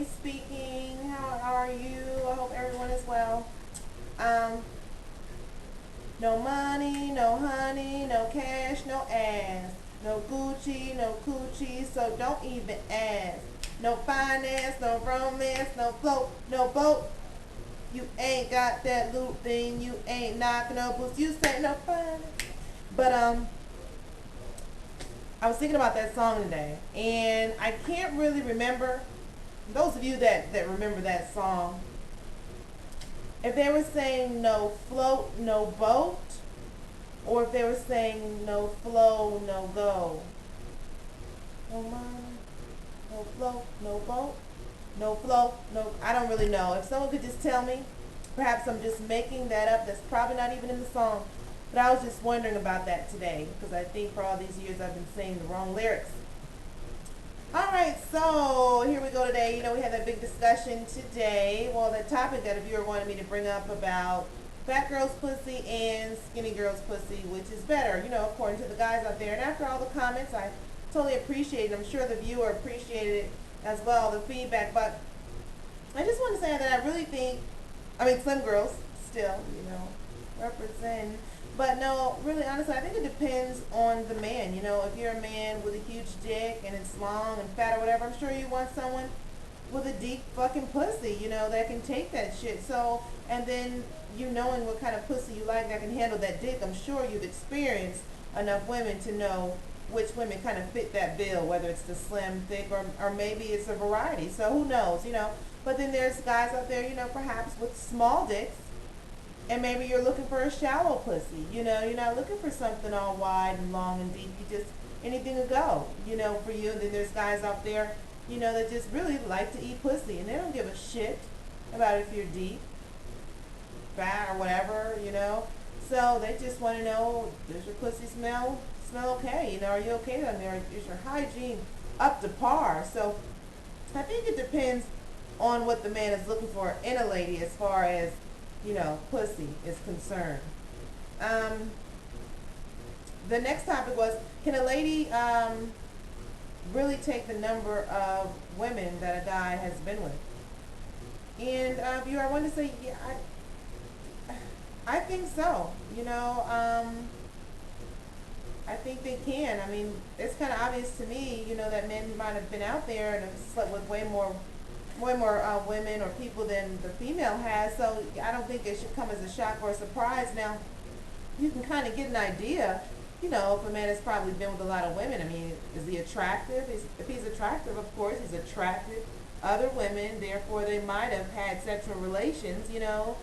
speaking. How are you? I hope everyone is well. Um, no money, no honey, no cash, no ass. No Gucci, no coochie, so don't even ask. No finance, no romance, no float, no boat. You ain't got that loot thing. You ain't knocking no boots. You say no finance. But I was thinking about that song today, and I can't really remember. Those of you that remember that song, if they were saying no float, no boat, or if they were saying no flow, no go. No money, no float, no boat, no flow, no. I don't really know. If someone could just tell me, perhaps I'm just making that up. That's probably not even in the song. But I was just wondering about that today because I think for all these years I've been saying the wrong lyrics. All right, so here we go today. You know, we had that big discussion today. Well, the topic that a viewer wanted me to bring up about fat girl's pussy and skinny girl's pussy, which is better, you know, according to the guys out there. And after all the comments, I totally appreciate it. I'm sure the viewer appreciated it as well, the feedback. But I just want to say that I really think, slim girls still, you know, represent. But no, really, honestly, I think it depends on the man. You know, if you're a man with a huge dick and it's long and fat or whatever, I'm sure you want someone with a deep fucking pussy, you know, that can take that shit. So, and then you knowing what kind of pussy you like that can handle that dick, I'm sure you've experienced enough women to know which women kind of fit that bill, whether it's the slim, thick, or maybe it's a variety. So who knows, you know. But then there's guys out there, you know, perhaps with small dicks, and maybe you're looking for a shallow pussy. You know, you're not looking for something all wide and long and deep. You just, anything to go, you know, for you. And then there's guys out there, you know, that just really like to eat pussy. And they don't give a shit about if you're deep, fat, or whatever, you know. So they just want to know, does your pussy smell okay? You know, are you okay down there? Is your hygiene up to par? So I think it depends on what the man is looking for in a lady as far as, you know, pussy is concerned. The next topic was, can a lady really take the number of women that a guy has been with? And viewer, I wanted to say, yeah, I think so. You know, I think they can. I mean, it's kind of obvious to me, you know, that men might have been out there and have slept with way more women or people than the female has. So I don't think it should come as a shock or a surprise. Now, you can kind of get an idea, you know, if a man has probably been with a lot of women. I mean, is he attractive? If he's attractive, of course, he's attracted other women. Therefore, they might have had sexual relations, you know.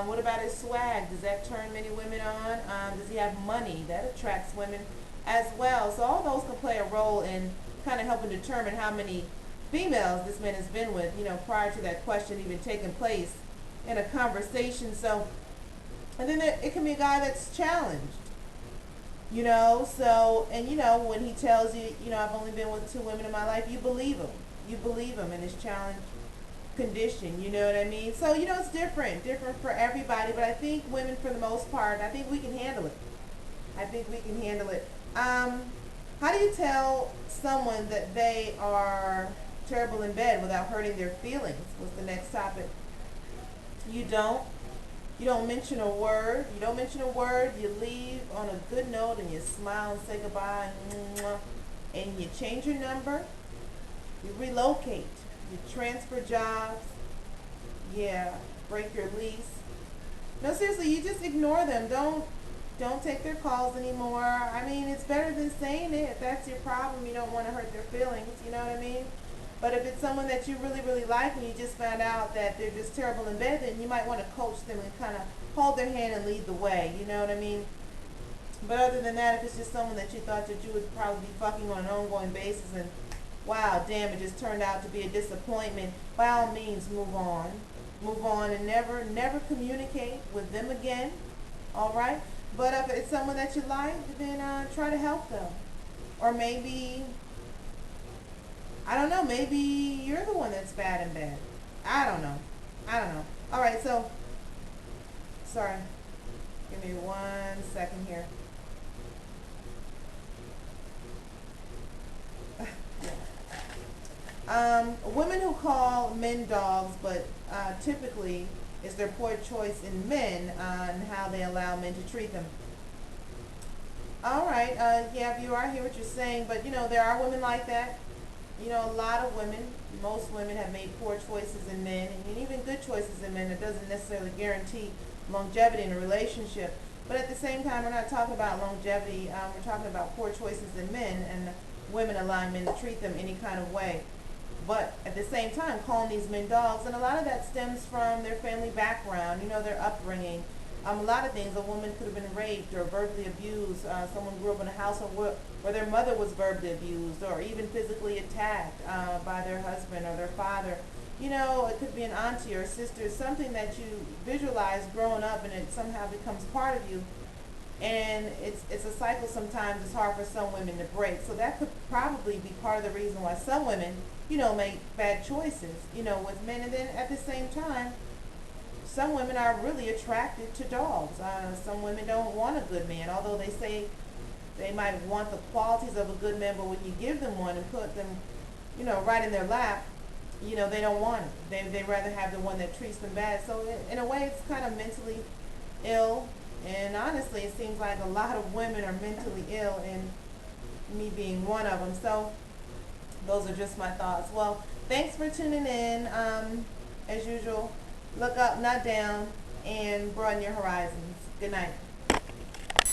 What about his swag? Does that turn many women on? Does he have money? That attracts women as well. So all those can play a role in kind of helping determine how many females this man has been with, you know, prior to that question even taking place in a conversation. So, and then it can be a guy that's challenged, you know. So, and you know, when he tells you, you know, I've only been with 2 women in my life, you believe him. You believe him in his challenge condition, you know what I mean? So, you know, it's different for everybody. But I think women, for the most part, I think we can handle it. I think we can handle it. How do you tell someone that they are terrible in bed without hurting their feelings? Was the next topic. You don't mention a word. You don't mention a word. You leave on a good note and you smile and say goodbye, and you change your number. You relocate. You transfer jobs. Yeah, break your lease. No, seriously, you just ignore them. Don't take their calls anymore. I mean, it's better than saying it. If that's your problem, you don't want to hurt their feelings. You know what I mean? But if it's someone that you really, really like and you just found out that they're just terrible in bed, then you might want to coach them and kind of hold their hand and lead the way. You know what I mean? But other than that, if it's just someone that you thought that you would probably be fucking on an ongoing basis and wow, damn, it just turned out to be a disappointment, by all means, move on. Move on and never communicate with them again. All right? But if it's someone that you like, then try to help them. Or maybe, I don't know, maybe you're the one that's bad in bed. I don't know. All right, so, sorry. Give me 1 second here. Women who call men dogs, but typically it's their poor choice in men on how they allow men to treat them. All right, yeah, viewer, I hear what you're saying, but there are women like that. A lot of women, most women have made poor choices in men, and even good choices in men. It doesn't necessarily guarantee longevity in a relationship. But at the same time, we're not talking about longevity. We're talking about poor choices in men and women allowing men to treat them any kind of way. But at the same time, calling these men dogs, and a lot of that stems from their family background, their upbringing. A lot of things. A woman could have been raped or verbally abused. Someone grew up in a household where their mother was verbally abused or even physically attacked by their husband or their father. It could be an auntie or a sister, something that you visualize growing up and it somehow becomes part of you. And it's a cycle sometimes it's hard for some women to break. So that could probably be part of the reason why some women, make bad choices, with men. And then at the same time, some women are really attracted to dogs. Some women don't want a good man, although they say they might want the qualities of a good man, but when you give them one and put them, right in their lap, they don't want it. They rather have the one that treats them bad. So in a way, it's kind of mentally ill. And honestly, it seems like a lot of women are mentally ill, and me being one of them. So those are just my thoughts. Well, thanks for tuning in. As usual, look up, not down, and broaden your horizons. Good night.